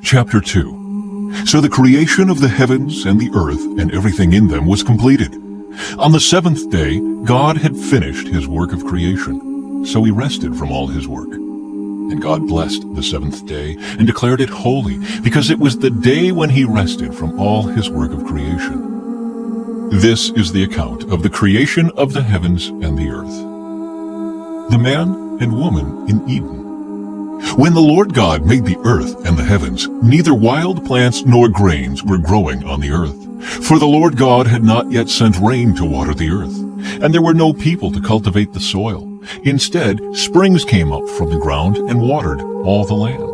Chapter 2. So the creation of the heavens and the earth and everything in them was completed. On the seventh day, God had finished his work of creation, so he rested from all his work. And God blessed the seventh day and declared it holy, because it was the day when he rested from all his work of creation. This is the account of the creation of the heavens and the earth. The man and woman in Eden. When the Lord God made the earth and the heavens, neither wild plants nor grains were growing on the earth, for the Lord God had not yet sent rain to water the earth, and there were no people to cultivate the soil. Instead, springs came up from the ground and watered all the land.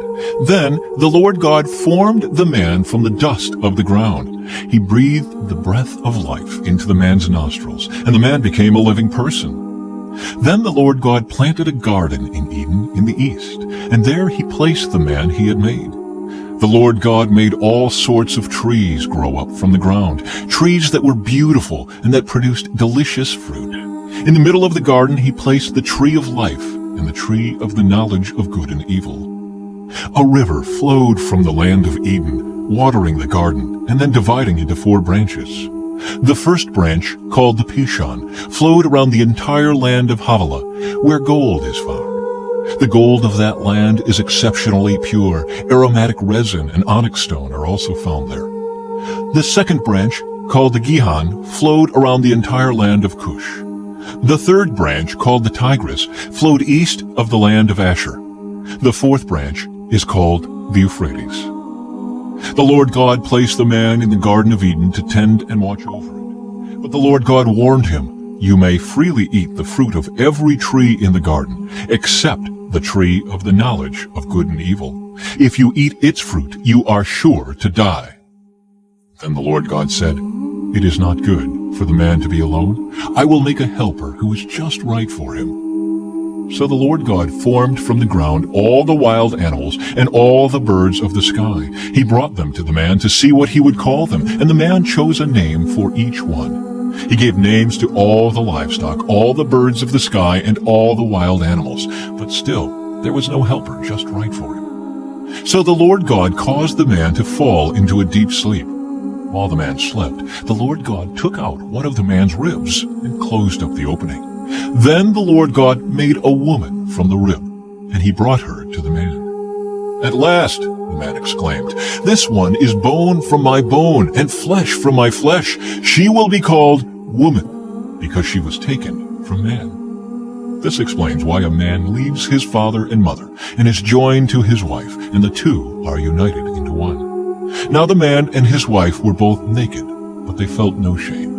Then the Lord God formed the man from the dust of the ground. He breathed the breath of life into the man's nostrils, and the man became a living person. Then the Lord God planted a garden in Eden in the east, and there he placed the man he had made. The Lord God made all sorts of trees grow up from the ground, trees that were beautiful and that produced delicious fruit. In the middle of the garden he placed the tree of life and the tree of the knowledge of good and evil. A river flowed from the land of Eden, watering the garden and then dividing into 4 branches. The first branch, called the Pishon, flowed around the entire land of Havilah, where gold is found. The gold of that land is exceptionally pure. Aromatic resin and onyx stone are also found there. The second branch, called the Gihon, flowed around the entire land of Cush. The third branch, called the Tigris, flowed east of the land of Asher. The fourth branch is called the Euphrates. The Lord God placed the man in the Garden of Eden to tend and watch over it. But the Lord God warned him, "You may freely eat the fruit of every tree in the garden, except the tree of the knowledge of good and evil. If you eat its fruit, you are sure to die." Then the Lord God said, "It is not good for the man to be alone. I will make a helper who is just right for him." So the Lord God formed from the ground all the wild animals and all the birds of the sky. He brought them to the man to see what he would call them, and the man chose a name for each one. He gave names to all the livestock, all the birds of the sky, and all the wild animals. But still, there was no helper just right for him. So the Lord God caused the man to fall into a deep sleep. While the man slept, the Lord God took out one of the man's ribs and closed up the opening. Then the Lord God made a woman from the rib, and he brought her to the man. "At last," the man exclaimed, "this one is bone from my bone and flesh from my flesh. She will be called woman, because she was taken from man." This explains why a man leaves his father and mother and is joined to his wife, and the two are united into one. Now the man and his wife were both naked, but they felt no shame.